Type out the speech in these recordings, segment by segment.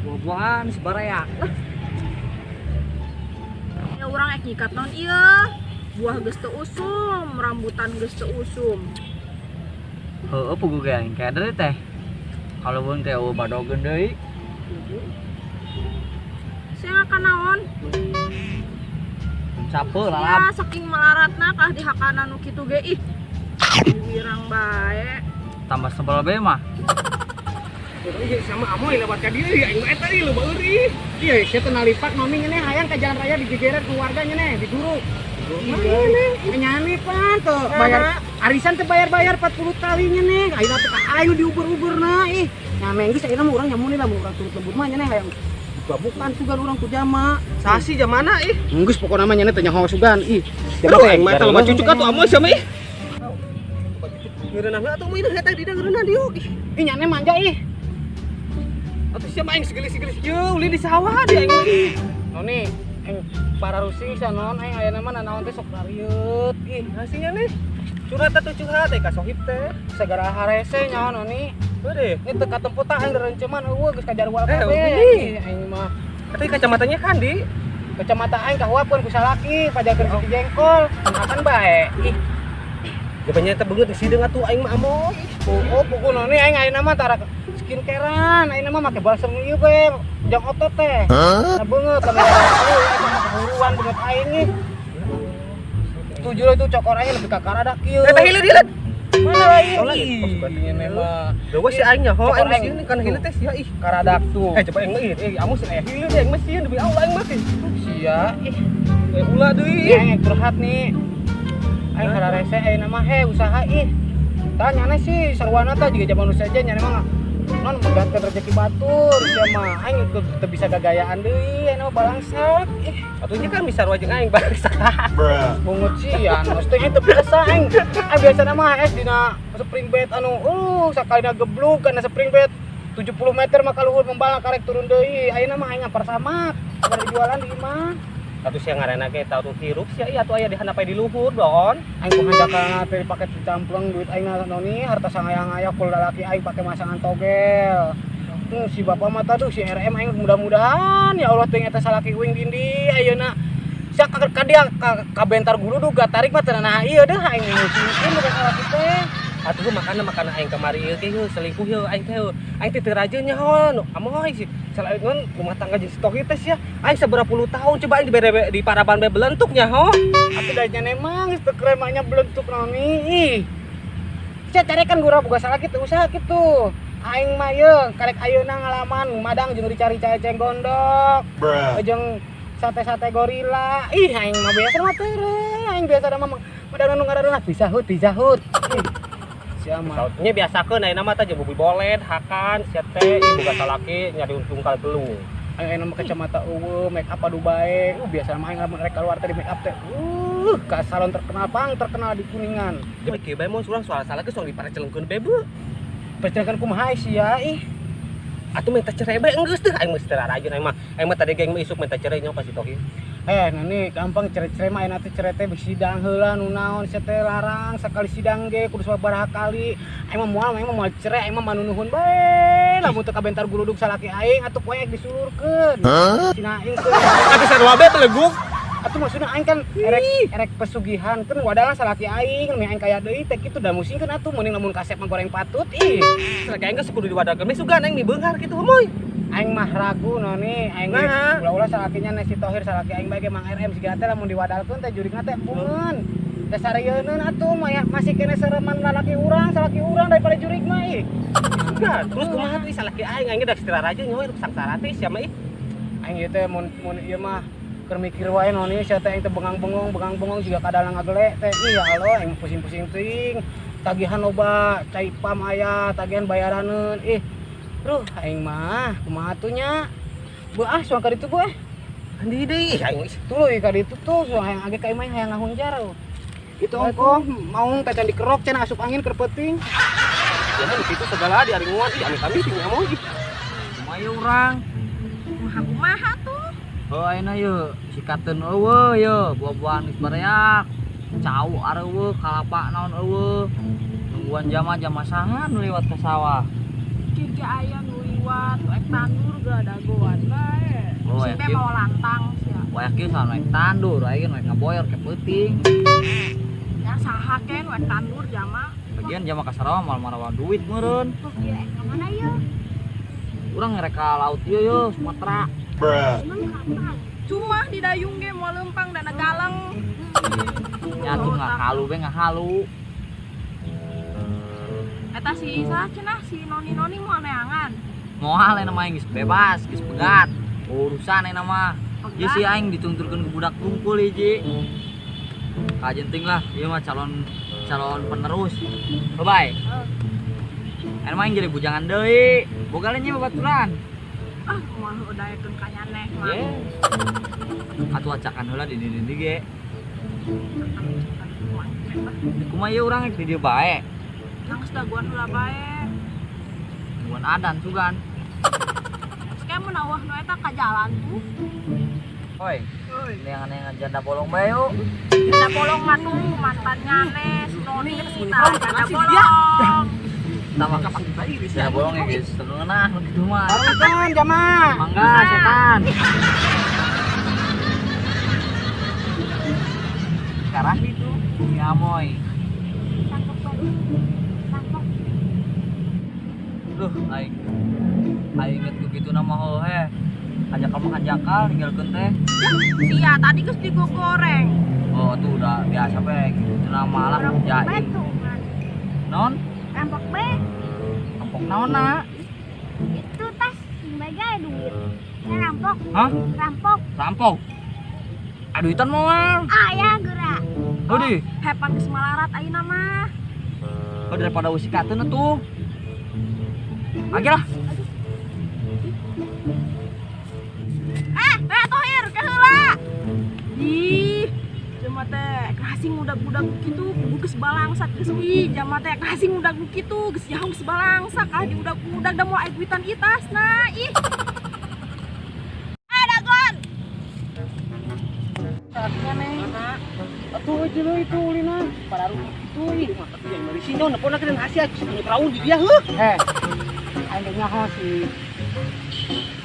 Buah-buahan sebaraya. Ya urang ek nyikat naon ieu. Buah geus teu usum, rambutan geus teu usum. Heueuh puguh ge aing kayak deui teh. Kalaupun teh eueuh badogeun deui. Saya akan naon? Sape Ya lalap. saking melaratna kah di hakana nu kitu ge ih. Wirang bae. Tambah sebel bae mah. Iya sama amoy lewat ka dieu ya aing mah eta ieu leuba eueuh. Iya sia teh nalipak mami nya hayang ka jalan raya digegeran keluarganya nih di guru. Iya nyani pan tuh bayar arisan teh bayar-bayar 40 kalinya nih. Ayeuna teh ka aing diuber-uberna ih. Nyameng geus ayeuna mah urang nyamun lah urang turut lembut mah nya nih hayang bukan sugan urang ku jama. Sasi jamana ih. Geus pokona mah nya teh nyaho sugan ih. Aduh aing mah eta mah cucuk atuh amoy sama ih. Ngeureunah atuh mah eta di ngeureunah dieu ih. Ih nyane manja ih. Atuh sia mah aing segelis-segelis jeuh uli di sawah di aing mah ih. Noni aing para rusing sanon aing ayeuna mah nanaon teh sok rarieut ih. Hasilnya nih. Curhat atuh curhat ka sohib teh. Segara harese nyaho noni. Beureum. Ini teka tempuh tah aing renceman eueuh geus kajarwal kabeh. ini. Aing mah Tapi kacamatanya kan di. kacamata aing kahuapkeun ku salaki pajakeun si jengkol. Akan bae. Ih, Jabannya teh beungeut sideung atuh aing mah amoy. oh pokok noni aing ayeuna mah tara skincarean, ayeuna mah make balsam ieu be, jang otot teh. Nah beungeut kamera aing mah kehuruan beungeut aing ih. Tujuh itu cokor aing lebih ka karadak kieu. Eta hilir hilir. Mana lagi? Oh lagi. Sepertinya mah Dewa si aing nya ho Cokor aing aing. sieun kan hilir teh sia ih. karadak tuh. Coba aing mah ieu amus aya hilir aing mah sieun demi Allah aing mah teh. Sia ih. Ulah Iya, deui. yang curhat nih. Aing kada rese ayeuna mah usaha ih. Tah nyana sih sarwana tah juga zaman nu saja nyana mah non mengganti rezeki batur sia mah aing teu bisa gagayaan deui ayeuna mah balangsak ih. Atunya kan bisa wajeng aing bangsa. Bungut sian mesti aing teu biasa aing. Aing biasana mah dina spring bed anu sakalina geblug kana spring bed 70 meter mah kaluhur membalang karek turun deui. Ayeuna mah aing ngapar samak. Kada jualan di imah. Atuh sia ngaranna ge tau hirup sia ieu atuh aya di handap di luhur don. Aing ku handakan teh paket dicamplung duit aing noni harta sangayang-ayang kul lalaki aing pake masangan togel. Si bapak mah tadi si RM aing mudah-mudahan ya Allah teh eta salaki uing dindi ayeuna. Sia ka dia ka bentar guludug gatarik mah teu nah ieu deh aing muslimkeun bukan salaki teh. Atuh makana aing kamari ieu ge selingkuh ieu aing teh. Aing teh teu rajin nyaho amoy sih. Salaeun rumah tangga jeung stok ieu teh sia. Aing sabaraha puluh tahun coba aing di paraban bae belentuk nyaho. Atuh da nya emang geus teu kremanya belentuk noni. Ih. Sia carekan gura boga salaki teh usaha kitu. Aing mah ieu karek ayeuna ngalaman madang jeung dicari cacing gondok. Jeung sate-sate gorila. Ih aing mah biasa mah teu aing biasa mah madang nu ngaranna pisahut. Ih. Sia mah Nya biasakeun ayeuna mah teh jeung bubul bolet, hakan, sia teh ieu boga salaki nyari untung kal telu. aing mah kacamata eueuh make up adu bae. Biasa mah aing lamun rek keluar teh di make up teh. Ka salon terkenal di Kuningan. Jadi kieu bae mun urang soal salaki sok diparecelengkeun bebe. Percayakan kumaha sia ih. Atuh minta cerai bae enggeus teh aing mah teu rajin aing mah tadi geng mah isuk minta cerai nya pasti tohi. Nani gampang cerai mah ayeuna teh cerai teh bisi sidang heula nu naon sia teh larang sakali sidang ge kudu sabaraha kali. Aing mah moal cerai aing mah manunuhun bae. Lamun teu kabentar guludug salaki aing atuh poe disulurkeun. Cina aing teh Atuh sarua bae teleguk. atuh maksudna aing kan erek pesugihan kan wadahna salaki aing meh aing kaya deui teh kitu da musingkeun atuh mending lamun kasep mah goreng patut ih. Salaki aing geus kudu diwadahkeun meh sugan aing dibeunghar kitu moy. Aing mah ragu noni aing Nah. ulah-ulah salakinya Nesi Tohir salaki aing bae ge Mang RM siga teh lamun diwadalkeun teh jurigna teh mun teh sareueun atuh masih kene sereman lalaki urang salaki urang daripada jurig mah ih. Sugan terus kumaha tuh salaki aing aing da istirahat aja nyoy sangsara teh sia mah ih. Aing ieu teh mun ieu mah keur mikir wae noni sia teh aing teh bengang-bengong juga kadang ngagele teh ih ya Allah aing pusing-pusing teuing tagihan loba cai pam aya tagihan bayaraneun ih. Duh aing mah kumaha atuh nya? Beuah suang ka ditu beuah. Andi deui aing Tuluy ka ditu tuh hayang age ka imah hayang ngahunjar. Itu ongkoh mau tacan dikerok cenah asup angin keur peuting. jangan kitu segala di ari nguat ih amit-amit sing amoy ih. Kumaha urang? Kumaha tuh? Oh ayeuna yeuh sikateun eueuh yeuh buah-buahan geus bareak. Cau areueuh kalapa naon eueuh. Nungguan jama saha nu liwat ka sawah. Kieu aya nu daguan, tuh tandur gak daguan bae. Oh, Si yakin? Be mau lantang sia. Wayak kieu salah naik tandur, ayeuna naik ngaboyor ke peuting. Ya saha ken we tandur jama. Lagian jama kasarawa mal marawa duit meureun. Tuh ieu ka mana ieu? Urang ngereka laut ieu yo Sumatera. Cuma di dayung ge mau lempang dan galeng. Nyatu ngahalu be ngahalu. Eta si saha cenah si noni-noni mau neangan. Moal aya mah geus bebas, geus pegat. Urusan aya mah. Ieu si aing ditungturkeun ke budak tungkul hiji. Kajenting lah, ieu mah calon penerus. Bye-bye. Aya mah aing jadi bujangan deui. Boga nya babaturan. Ah, mah udah ekeun ka nyaneh mah. Ye. Atuh acakan heula di dieu ge. Kumaha ieu urang di dieu bae. Nangis daguan heula bae. Buan adan sugan. Sekarang menawah nu eta ka jalan tuh. Hoi, neangan janda bolong bae yuk. Janda bolong mah tuh mantan nyaneh, si noni geus kita janda bolong. Tambah kapan bae janda bolong ya guys. Tengenah gitu mah. Kan jama. Mangga setan. Sekarang itu ngamoy. Duh, aing inget begitu nama ho he. Ajakal makan jakal ninggalkeun teh. Iya, tadi geus digoreng. Oh, tuh udah biasa be gitu nama lah jaing. Non? Rampok B Kampung naonna? itu tas sebagai duit. Nah, rampok, Hah? rampok. Rampok. Aduitan moal. Ayah gerak. Hodi. Hepan geus malarat ayeuna mah. Oh, daripada usik kateun atuh. Lagi lah. Tohir ke heula. Ih, jama teh kasing budak-budak kitu kudu geus balangsat geus ih, jama teh kasing budak kitu geus jauh geus balangsak ah di budak-budak da mau aya duitan itasna ih. Dagon. Saatnya nih. Atuh aja lo itu ulina. Para rugi itu ih. Mata yang dari sini nepona keun hasil punya perahu di dia heuh. Aing nyaho si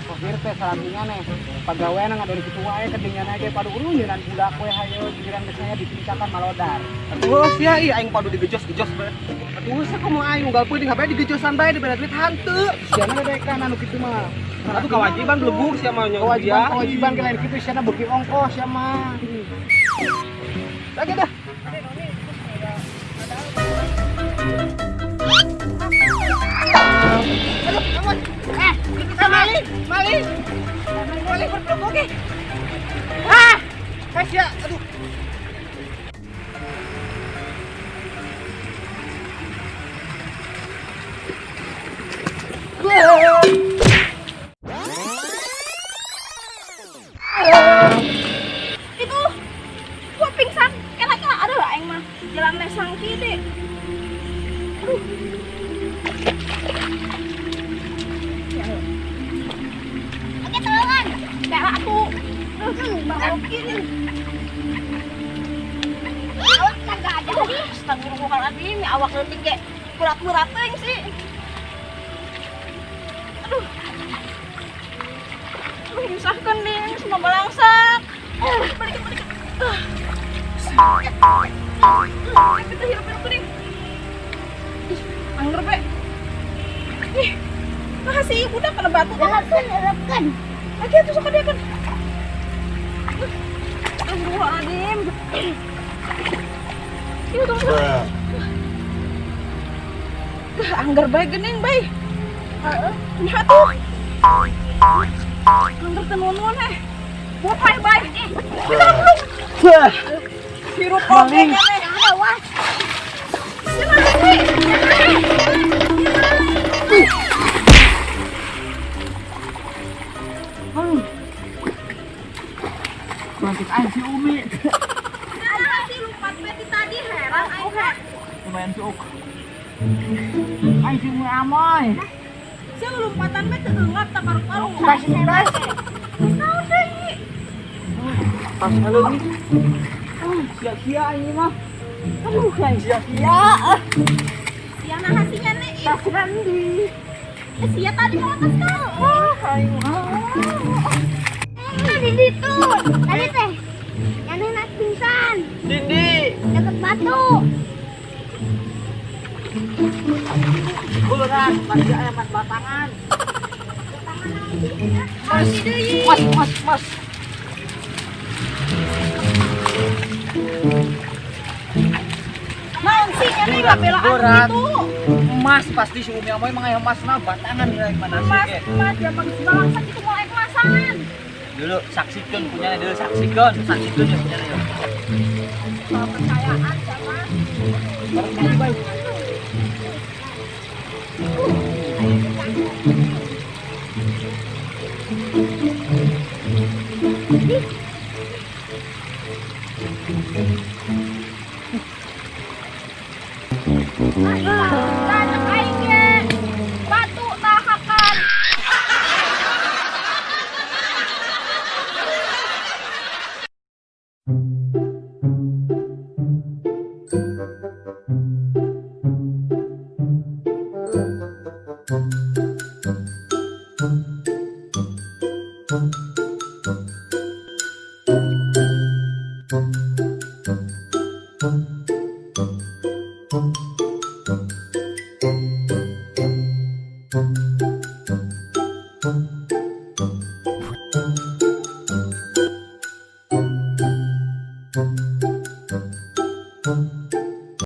Sopir teh salaminya nih pagawean nggak dari situ wae kedingan aja padu urung nyeran budak we hayo giliran biasanya ditincakan malodar. Atuh sia ieu aing padu digejos-gejos bae. Atuh sa komo aing unggal peuting habae digejosan bae dibere duit hanteu. Siana dekan anu kitu mah. Atuh kewajiban belebuk sia mah nyawa dia. Kewajiban ke lain kitu siana beuki ongkos sia mah. Lagi dah. Mali berblok oke. Kasih aduh. Itu gua pingsan. Kena ada lah aing mah. Jalan lesang kide. Aduh. Oke, tolongan. Kayak atuh. Bang kiri. Awak kagak ada tadi. Astagfirullahaladzim, ya awak leutik ge kurat-kurat teuing sih. Aduh. Aduh, nyusahkeun ding, semua balangsak. Balik. Kita hirup-hirup ding. Angger be. Ih, nah si budak kena batu. Erepkan. Lagi atuh sok dia kan. Astagfirullahaladzim. Ieu tunggu. Angger bae geuning bae. Heeh. Nya atuh. Angger teu nuon eh. Buat bae. Kita belum. Hirup oge nya teh. Ada was. Bangkit aing si Umi. Ada sih lupat beti tadi heran aing teh. Lumayan cuuk. Aing si Umi amoy. Saya lompatan teh teu eungap tak paru-paru. Kasih bebas. Naon deui? Pas lagi. Sia-sia ini mah. Aduh, Sia-sia. Sia nah hasinya nih. Tas randi. Sia tadi ngelapas kau. Oh, aing Di situ. Tadi teh. Yang enak pingsan. Dindi. Deket batu. Bulan, pasti aya mas batangan. Mas. naon sih nya nggak belaan Berat. gitu. Emas pasti si Umi Amoy mah aya emasna batangan rek mana sih Mas, ge. mas, ya bagus balangsat itu mau emasan. Dulu saksikeun punyana dulu saksikeun ya punyana ya. Kepercayaan sama. Banyak aingnya. Batu tahakan. Thank